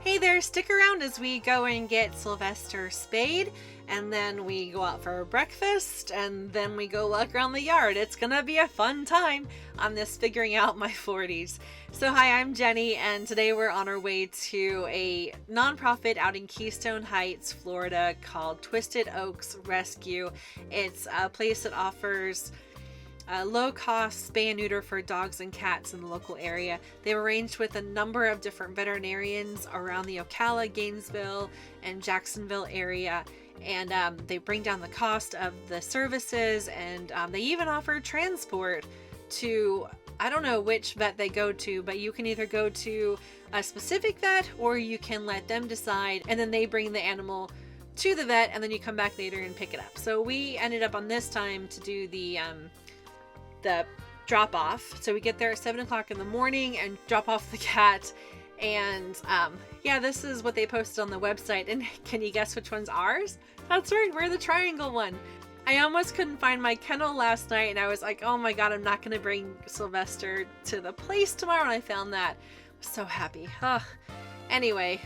Hey there, stick around as we go and get Sylvester spayed, and then we go out for breakfast, and then we go walk around the yard. It's gonna be a fun time on this figuring out my 40s. So hi, I'm Jenny, and today we're on our way to a nonprofit out in Keystone Heights, Florida called Twisted Oaks Rescue. It's a place that offers low-cost spay and neuter for dogs and cats in the local area. They've arranged with a number of different veterinarians around the Ocala, Gainesville, and Jacksonville area, and they bring down the cost of the services, and they even offer transport to, I don't know which vet they go to, but you can either go to a specific vet or you can let them decide, and then they bring the animal to the vet, and then you come back later and pick it up. So we ended up on this time to do the drop off. So we get there at 7 o'clock in the morning and drop off the cat. And yeah, this is what they posted on the website. And can you guess which one's ours? That's right, we're the triangle one. I almost couldn't find my kennel last night, and I was like, oh my god, I'm not gonna bring Sylvester to the place tomorrow. And I found that. I was so happy. Anyway,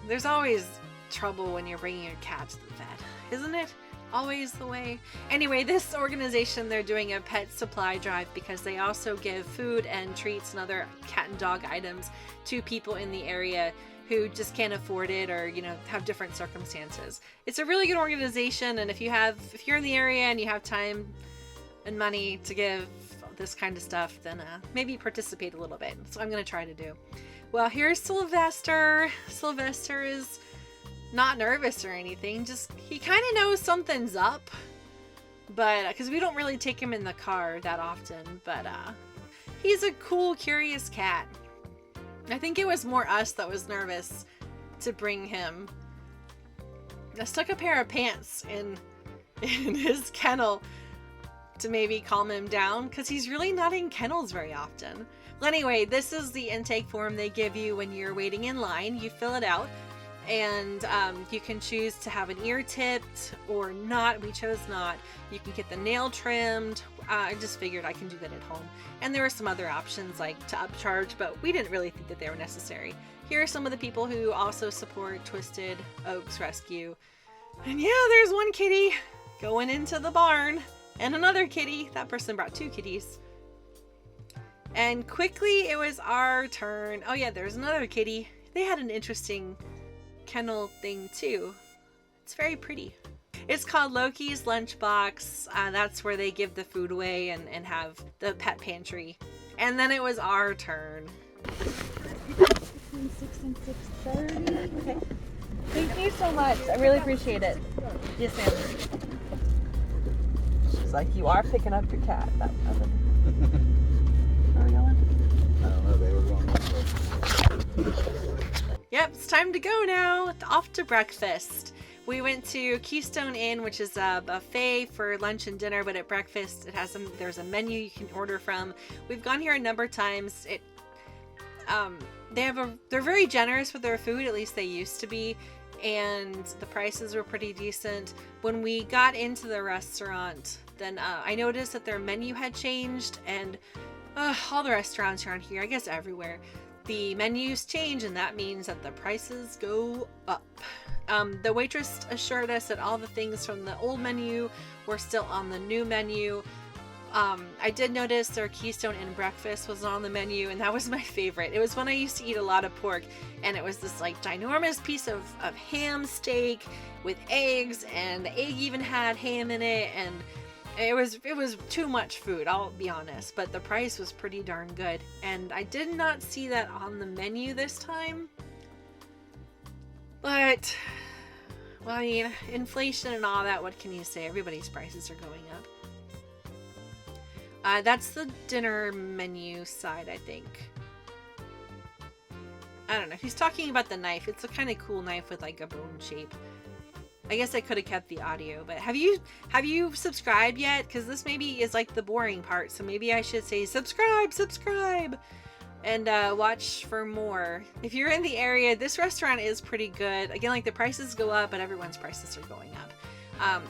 there's always trouble when you're bringing your cat to the vet, isn't it? Always the way. Anyway, this organization, they're doing a pet supply drive because they also give food and treats and other cat and dog items to people in the area who just can't afford it, or have different circumstances. It's a really good organization, and if you're in the area and you have time and money to give this kind of stuff, then maybe participate a little bit. So I'm gonna try to do. Well, here's Sylvester. Sylvester is not nervous or anything, just he kind of knows something's up, but because we don't really take him in the car that often, but he's a cool, curious cat. I think it was more us that was nervous to bring him. I stuck a pair of pants in his kennel to maybe calm him down, because he's really not in kennels very often. Well, anyway, this is the intake form they give you when you're waiting in line. You fill it out, and you can choose to have an ear tipped or not. We chose not. You can get the nail trimmed. I just figured I can do that at home. And there were some other options like to upcharge, but we didn't really think that they were necessary. Here are some of the people who also support Twisted Oaks Rescue. And yeah, there's one kitty going into the barn, and another kitty. That person brought 2 kitties. And quickly it was our turn. Oh yeah, there's another kitty. They had an interesting kennel thing too. It's very pretty. It's called Loki's Lunchbox. That's where they give the food away and have the pet pantry. And then it was our turn. Between 6 and 6:30. Okay. Thank you so much. I really appreciate it. Yes, ma'am. She's like, you are picking up your cat. Where are we going? I don't know. They were going. Yep, it's time to go now. Off to breakfast. We went to Keystone Inn, which is a buffet for lunch and dinner, but at breakfast it has there's a menu you can order from. We've gone here a number of times. They're very generous with their food, at least they used to be, and the prices were pretty decent. When we got into the restaurant, then I noticed that their menu had changed, and all the restaurants around here, I guess everywhere, the menus change, and that means that the prices go up. The waitress assured us that all the things from the old menu were still on the new menu. I did notice their Keystone Inn breakfast was on the menu, and that was my favorite. It was when I used to eat a lot of pork, and it was this like ginormous piece of ham steak with eggs, and the egg even had ham in it, and it was too much food, I'll be honest, but the price was pretty darn good, and I did not see that on the menu this time. But, well, I mean, inflation and all that, what can you say? Everybody's prices are going up. That's the dinner menu side, I think. I don't know. He's talking about the knife. It's a kind of cool knife with like a bone shape. I guess I could have kept the audio, but have you subscribed yet? Because this maybe is like the boring part, so maybe I should say subscribe, and watch for more. If you're in the area, this restaurant is pretty good. Again, like the prices go up, but everyone's prices are going up.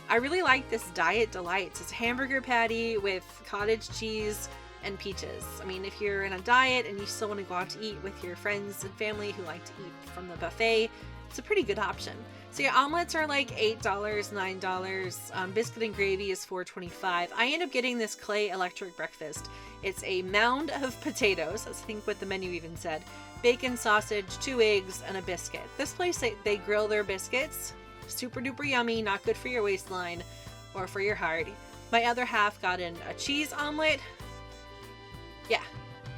I really like this Diet Delights. It's a hamburger patty with cottage cheese, and peaches. I mean, if you're in a diet and you still want to go out to eat with your friends and family who like to eat from the buffet, it's a pretty good option. So yeah, omelets are like $8, $9. Biscuit and gravy is $4.25. I end up getting this Clay Electric breakfast. It's a mound of potatoes, that's I think what the menu even said, bacon, sausage, 2 eggs, and a biscuit. This place, they grill their biscuits. Super duper yummy, not good for your waistline or for your heart. My other half got in a cheese omelet. Yeah,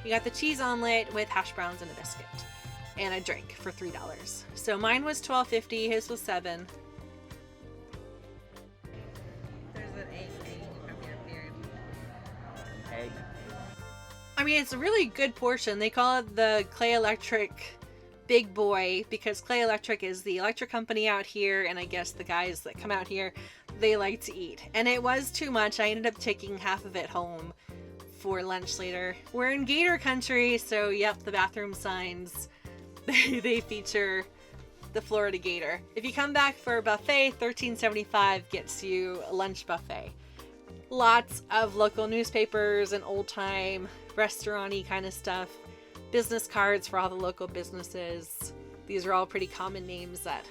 you got the cheese omelet with hash browns and a biscuit and a drink for $3. So mine was $12.50, his was $7. There's an egg from your beard. Egg. I mean, it's a really good portion. They call it the Clay Electric Big Boy because Clay Electric is the electric company out here, and I guess the guys that come out here, they like to eat. And it was too much. I ended up taking half of it home for lunch later. We're in Gator country, so yep, the bathroom signs, they feature the Florida Gator. If you come back for a buffet, $13.75 gets you a lunch buffet. Lots of local newspapers and old-time restaurant-y kind of stuff. Business cards for all the local businesses. These are all pretty common names that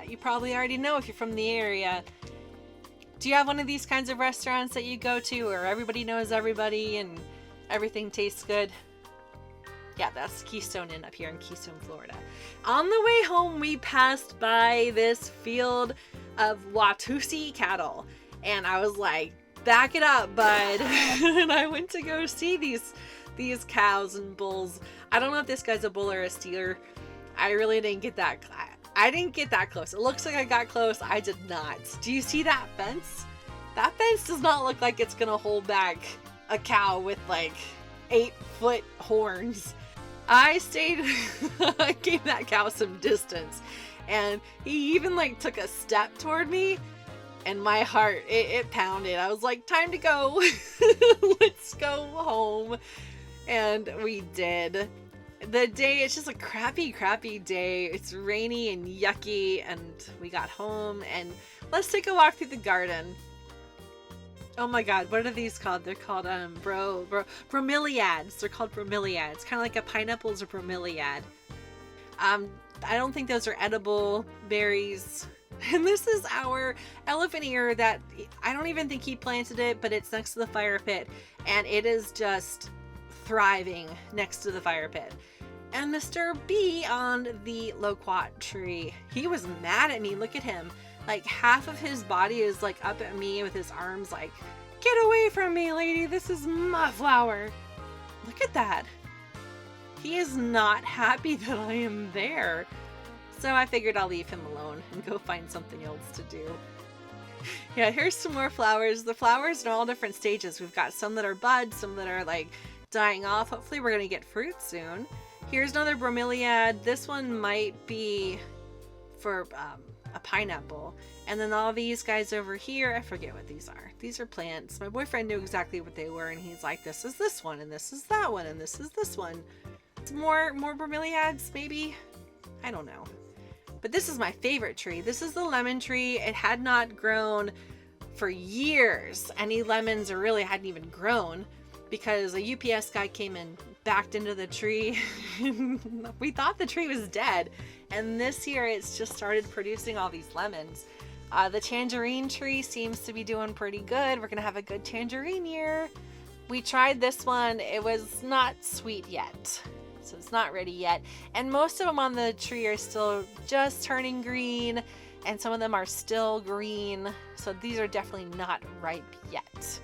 you probably already know if you're from the area. Do you have one of these kinds of restaurants that you go to where everybody knows everybody and everything tastes good? Yeah, that's Keystone Inn up here in Keystone, Florida. On the way home, we passed by this field of Watusi cattle. And I was like, back it up, bud. And I went to go see these cows and bulls. I don't know if this guy's a bull or a steer. I really didn't get that. I didn't get that close. It looks like I got close. I did not. Do you see that fence? That fence does not look like it's gonna hold back a cow with like 8-foot horns. I stayed, I gave that cow some distance, and he even like took a step toward me, and my heart, it pounded. I was like, time to go. Let's go home. And we did. The day, it's just a crappy day. It's rainy and yucky, and we got home, and let's take a walk through the garden. Oh my god, what are these called? They're called bromeliads. They're called bromeliads. Kind of like a pineapple's a bromeliad. I don't think those are edible berries. And this is our elephant ear that I don't even think he planted it, but it's next to the fire pit, and it is just thriving next to the fire pit. And Mr. B on the loquat tree, he was mad at me. Look at him. Like half of his body is like up at me with his arms like, get away from me, lady. This is my flower. Look at that. He is not happy that I am there. So I figured I'll leave him alone and go find something else to do. Yeah, here's some more flowers. The flowers are all different stages. We've got some that are buds, some that are like dying off. Hopefully we're going to get fruit soon. Here's another bromeliad. This one might be for a pineapple. And then all these guys over here, I forget what these are. These are plants. My boyfriend knew exactly what they were, and he's like, this is this one, and this is that one, and this is this one. It's more bromeliads, maybe? I don't know. But this is my favorite tree. This is the lemon tree. It had not grown for years. Any lemons or really hadn't even grown because a UPS guy came and backed into the tree. We thought the tree was dead. And this year it's just started producing all these lemons. The tangerine tree seems to be doing pretty good. We're going to have a good tangerine year. We tried this one. It was not sweet yet. So it's not ready yet. And most of them on the tree are still just turning green. And some of them are still green. So these are definitely not ripe yet.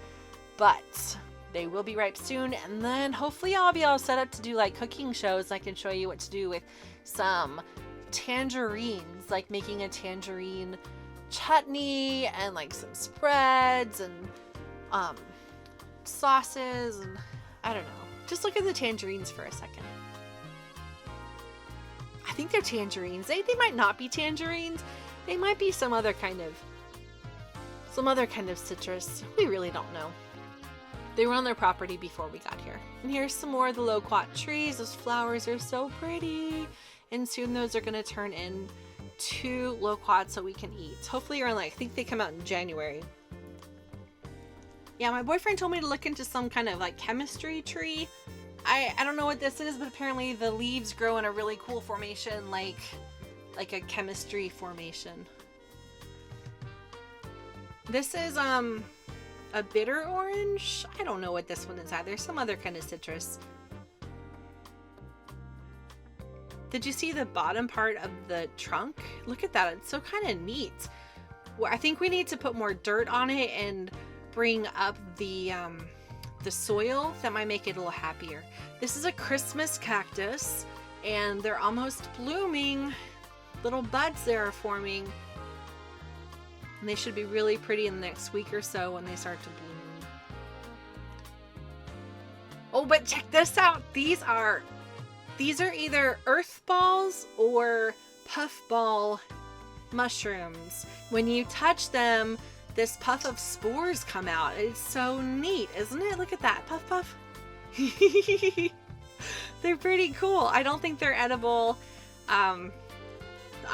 But they will be ripe soon. And then hopefully I'll be all set up to do like cooking shows. I can show you what to do with some tangerines. Like making a tangerine chutney and like some spreads and sauces. And I don't know. Just look at the tangerines for a second. I think they're tangerines. They might not be tangerines. They might be some other kind of citrus. We really don't know. They were on their property before we got here. And here's some more of the loquat trees. Those flowers are so pretty. And soon those are going to turn into loquats so we can eat. Hopefully around I think they come out in January. Yeah, my boyfriend told me to look into some kind of like chemistry tree. I don't know what this is, but apparently the leaves grow in a really cool formation, like a chemistry formation. This is a bitter orange. I don't know what this one is either. Some other kind of citrus. Did you see the bottom part of the trunk? Look at that. It's so kind of neat. Well, I think we need to put more dirt on it and bring up the soil. That might make it a little happier. This is a Christmas cactus, and they're almost blooming. Little buds there are forming. And they should be really pretty in the next week or so when they start to bloom. Oh, but check this out. These are either earth balls or puffball mushrooms. When you touch them, this puff of spores come out. It's so neat, isn't it? Look at that. Puff, puff. They're pretty cool. I don't think they're edible. I'm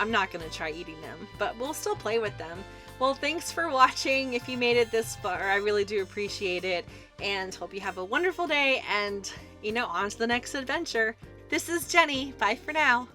not going to try eating them, but we'll still play with them. Well, thanks for watching. If you made it this far, I really do appreciate it, and hope you have a wonderful day and, on to the next adventure. This is Jenny. Bye for now.